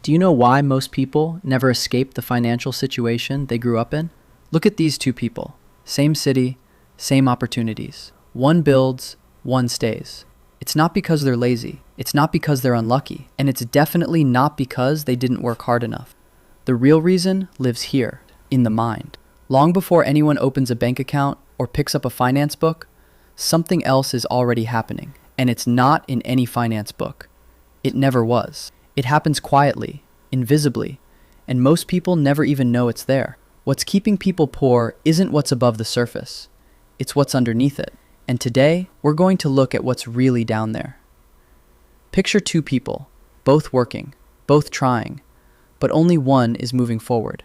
Do you know why most people never escape the financial situation they grew up in? Look at these two people. Same city, same opportunities. One builds, one stays. It's not because they're lazy. It's not because they're unlucky. And it's definitely not because they didn't work hard enough. The real reason lives here, in the mind. Long before anyone opens a bank account or picks up a finance book, something else is already happening. And it's not in any finance book. It never was. It happens quietly, invisibly, and most people never even know it's there. What's keeping people poor isn't what's above the surface. It's what's underneath it. And today, we're going to look at what's really down there. Picture two people, both working, both trying, but only one is moving forward.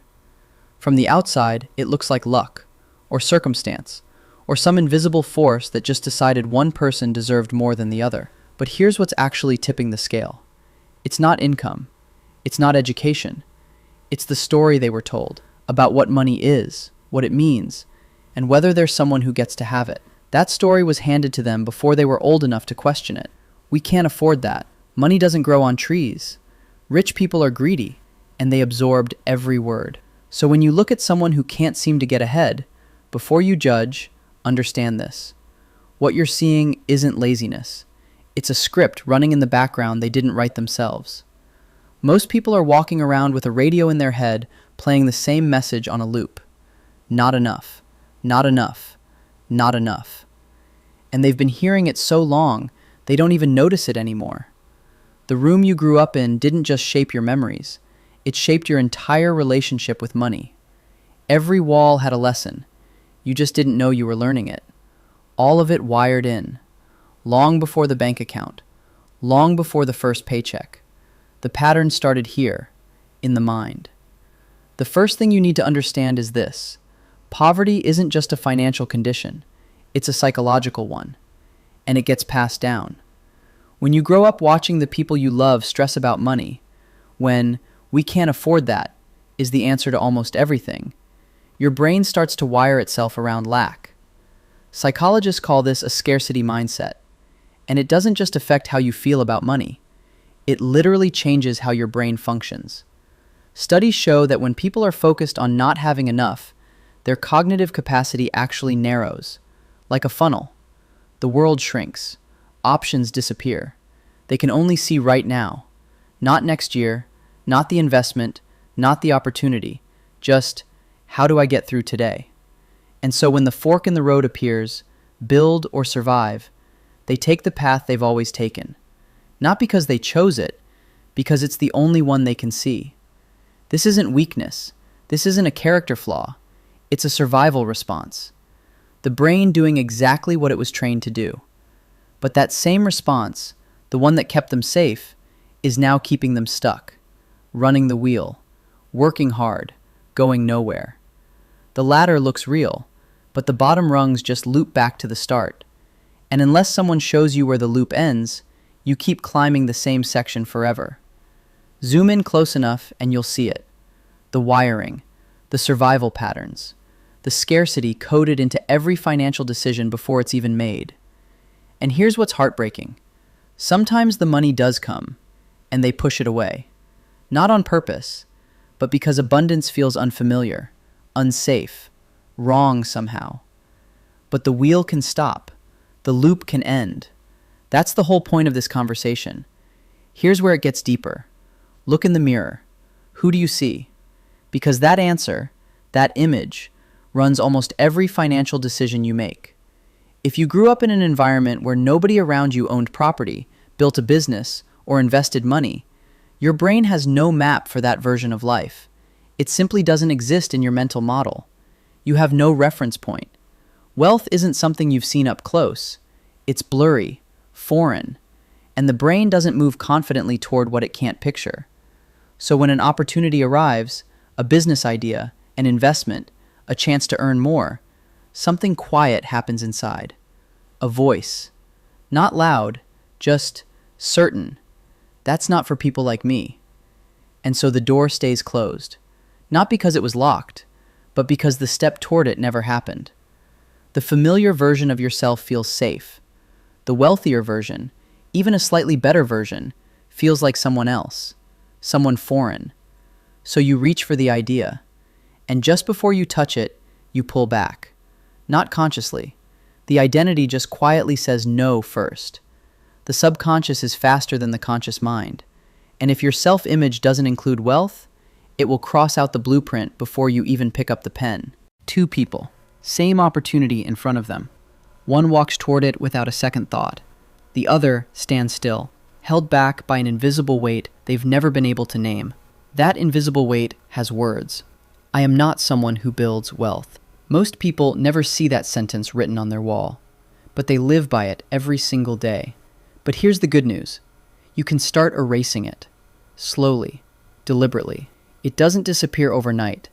From the outside, it looks like luck, or circumstance, or some invisible force that just decided one person deserved more than the other. But here's what's actually tipping the scale. It's not income. It's not education. It's the story they were told about what money is, what it means, and whether there's someone who gets to have it. That story was handed to them before they were old enough to question it. We can't afford that. Money doesn't grow on trees. Rich people are greedy, and they absorbed every word. So when you look at someone who can't seem to get ahead, before you judge, understand this. What you're seeing isn't laziness. It's a script running in the background they didn't write themselves. Most people are walking around with a radio in their head playing the same message on a loop. Not enough. Not enough. Not enough. And they've been hearing it so long, they don't even notice it anymore. The room you grew up in didn't just shape your memories. It shaped your entire relationship with money. Every wall had a lesson. You just didn't know you were learning it. All of it wired in. Long before the bank account. Long before the first paycheck. The pattern started here, in the mind. The first thing you need to understand is this. Poverty isn't just a financial condition. It's a psychological one. And it gets passed down. When you grow up watching the people you love stress about money, when "we can't afford that" is the answer to almost everything, your brain starts to wire itself around lack. Psychologists call this a scarcity mindset. And it doesn't just affect how you feel about money. It literally changes how your brain functions. Studies show that when people are focused on not having enough, their cognitive capacity actually narrows. Like a funnel. The world shrinks. Options disappear. They can only see right now. Not next year, not the investment, not the opportunity. Just, how do I get through today? And so when the fork in the road appears, build or survive, they take the path they've always taken. Not because they chose it, because it's the only one they can see. This isn't weakness. This isn't a character flaw. It's a survival response. The brain doing exactly what it was trained to do. But that same response, the one that kept them safe, is now keeping them stuck, running the wheel, working hard, going nowhere. The ladder looks real, but the bottom rungs just loop back to the start. And unless someone shows you where the loop ends, you keep climbing the same section forever. Zoom in close enough and you'll see it. The wiring, the survival patterns, the scarcity coded into every financial decision before it's even made. And here's what's heartbreaking. Sometimes the money does come, and they push it away. Not on purpose, but because abundance feels unfamiliar, unsafe, wrong somehow. But the wheel can stop. The loop can end. That's the whole point of this conversation. Here's where it gets deeper. Look in the mirror. Who do you see? Because that answer, that image, runs almost every financial decision you make. If you grew up in an environment where nobody around you owned property, built a business, or invested money, your brain has no map for that version of life. It simply doesn't exist in your mental model. You have no reference point. Wealth isn't something you've seen up close. It's blurry, foreign, and the brain doesn't move confidently toward what it can't picture. So when an opportunity arrives, a business idea, an investment, a chance to earn more, something quiet happens inside. A voice. Not loud, just certain. That's not for people like me. And so the door stays closed. Not because it was locked, but because the step toward it never happened. The familiar version of yourself feels safe. The wealthier version, even a slightly better version, feels like someone else. someone foreign. So you reach for the idea, and just before you touch it, you pull back. Not consciously. The identity just quietly says no first. The subconscious is faster than the conscious mind. And if your self-image doesn't include wealth, it will cross out the blueprint before you even pick up the pen. Two people, same opportunity in front of them. One walks toward it without a second thought. The other stands still, held back by an invisible weight they've never been able to name. That invisible weight has words. I am not someone who builds wealth. Most people never see that sentence written on their wall, but they live by it every single day. But here's the good news. You can start erasing it. Slowly, deliberately. It doesn't disappear overnight,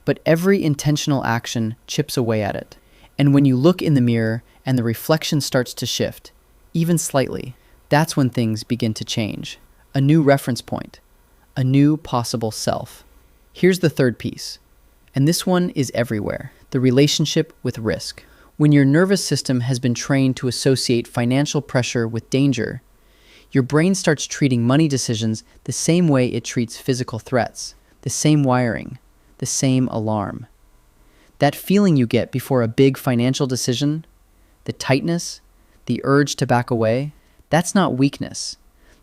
but every intentional action chips away at it. And when you look in the mirror and the reflection starts to shift, even slightly, that's when things begin to change. A new reference point. A new possible self. Here's the third piece, and this one is everywhere. The relationship with risk. When your nervous system has been trained to associate financial pressure with danger, your brain starts treating money decisions the same way it treats physical threats, the same wiring, the same alarm. That feeling you get before a big financial decision, the tightness, the urge to back away, that's not weakness.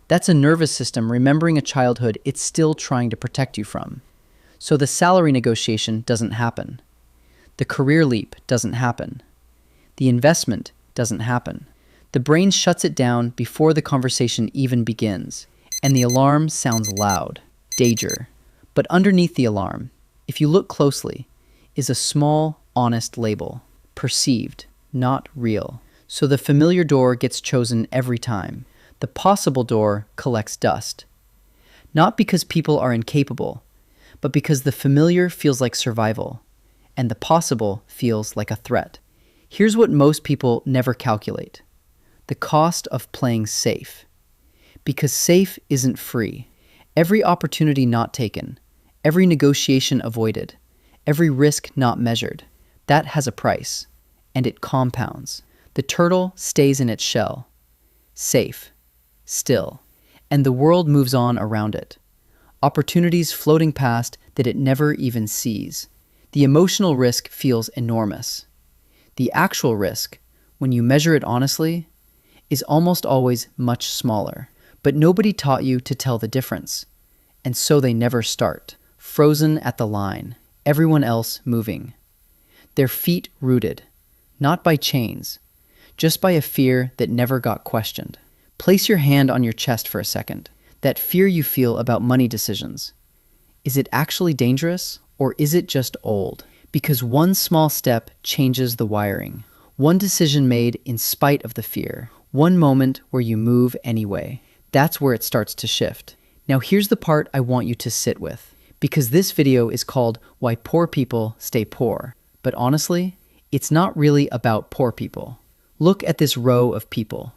That's a nervous system remembering a childhood it's still trying to protect you from. So the salary negotiation doesn't happen. The career leap doesn't happen. The investment doesn't happen. The brain shuts it down before the conversation even begins, and the alarm sounds loud, danger. But underneath the alarm, if you look closely, is a small, honest label, perceived, not real. So the familiar door gets chosen every time. The possible door collects dust. Not because people are incapable, but because the familiar feels like survival, and the possible feels like a threat. Here's what most people never calculate. The cost of playing safe. Because safe isn't free. Every opportunity not taken, every negotiation avoided, every risk not measured, that has a price, and it compounds. The turtle stays in its shell, safe, still, and the world moves on around it. Opportunities floating past that it never even sees. The emotional risk feels enormous. The actual risk, when you measure it honestly, is almost always much smaller. But nobody taught you to tell the difference. And so they never start. Frozen at the line, everyone else moving. Their feet rooted, not by chains, just by a fear that never got questioned. Place your hand on your chest for a second. That fear you feel about money decisions. Is it actually dangerous, or is it just old? Because one small step changes the wiring. One decision made in spite of the fear. One moment where you move anyway. That's where it starts to shift. Now here's the part I want you to sit with. Because this video is called Why Poor People Stay Poor. But honestly, it's not really about poor people. Look at this row of people.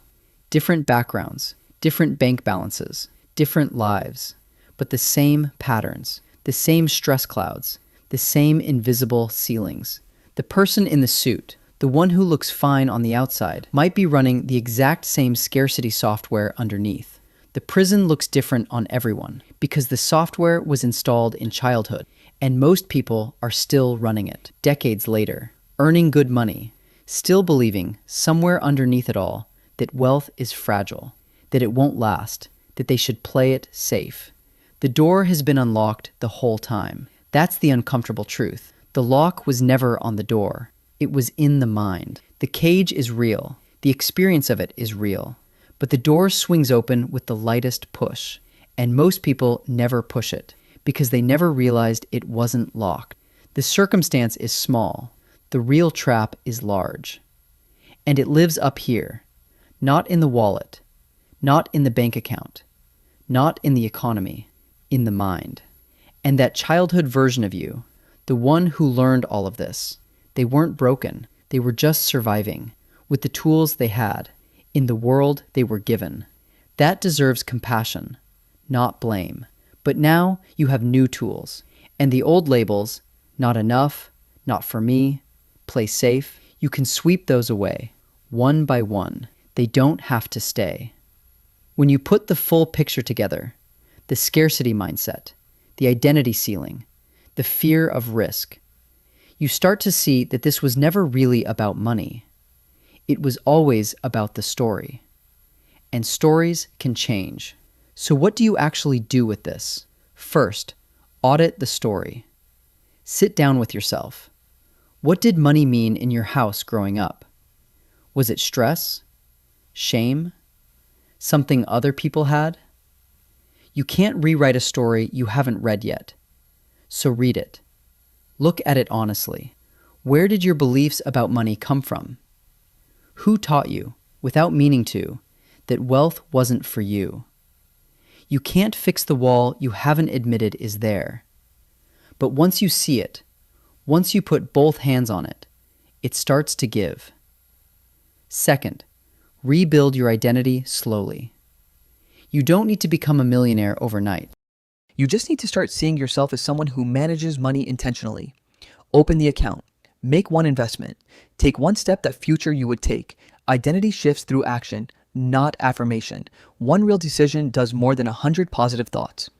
Different backgrounds, different bank balances, different lives, but the same patterns, the same stress clouds, the same invisible ceilings. The person in the suit, the one who looks fine on the outside, might be running the exact same scarcity software underneath. The prison looks different on everyone because the software was installed in childhood, and most people are still running it decades later, earning good money, still believing somewhere underneath it all that wealth is fragile, that it won't last, that they should play it safe. The door has been unlocked the whole time. That's the uncomfortable truth. The lock was never on the door. It was in the mind. The cage is real. The experience of it is real. But the door swings open with the lightest push. And most people never push it because they never realized it wasn't locked. The circumstance is small. The real trap is large. And it lives up here. Not in the wallet. Not in the bank account. Not in the economy. In the mind. And that childhood version of you, the one who learned all of this, they weren't broken. They were just surviving with the tools they had in the world they were given. That deserves compassion, not blame. But now you have new tools, and the old labels, not enough, not for me, play safe, you can sweep those away, one by one. They don't have to stay. When you put the full picture together, the scarcity mindset, the identity ceiling, the fear of risk. You start to see that this was never really about money. It was always about the story. And stories can change. So what do you actually do with this? First, audit the story. Sit down with yourself. What did money mean in your house growing up? Was it stress? Shame? Something other people had? You can't rewrite a story you haven't read yet. So read it. Look at it honestly. Where did your beliefs about money come from? Who taught you, without meaning to, that wealth wasn't for you? You can't fix the wall you haven't admitted is there. But once you see it, once you put both hands on it, it starts to give. Second, rebuild your identity slowly. You don't need to become a millionaire overnight. You just need to start seeing yourself as someone who manages money intentionally. Open the account. Make one investment. Take one step that future you would take. Identity shifts through action, not affirmation. One real decision does more than 100 positive thoughts.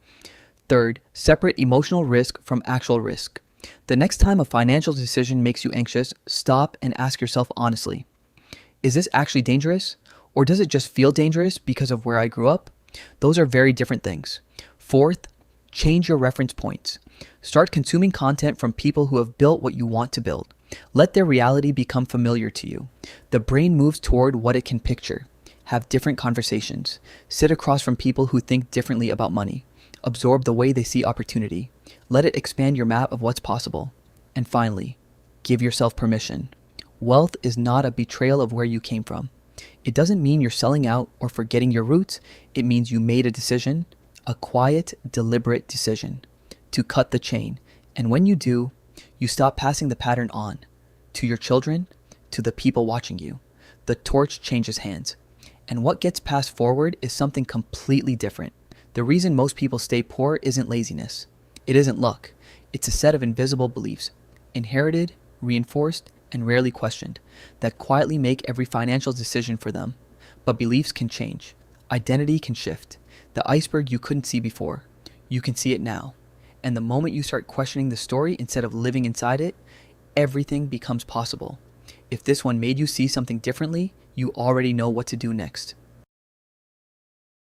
Third, separate emotional risk from actual risk. The next time a financial decision makes you anxious, stop and ask yourself honestly, is this actually dangerous? Or does it just feel dangerous because of where I grew up? Those are very different things. Fourth, change your reference points. Start consuming content from people who have built what you want to build. Let their reality become familiar to you. The brain moves toward what it can picture. Have different conversations. Sit across from people who think differently about money. Absorb the way they see opportunity. Let it expand your map of what's possible. And finally, give yourself permission. Wealth is not a betrayal of where you came from. It doesn't mean you're selling out or forgetting your roots. It means you made a decision, a quiet, deliberate decision, to cut the chain. And when you do, you stop passing the pattern on to your children, to the people watching you. The torch changes hands. And what gets passed forward is something completely different. The reason most people stay poor isn't laziness. It isn't luck. It's a set of invisible beliefs, inherited, reinforced, and rarely questioned, that quietly make every financial decision for them. But beliefs can change. Identity can shift. The iceberg you couldn't see before, you can see it now. And the moment you start questioning the story instead of living inside it, everything becomes possible. If this one made you see something differently, you already know what to do next.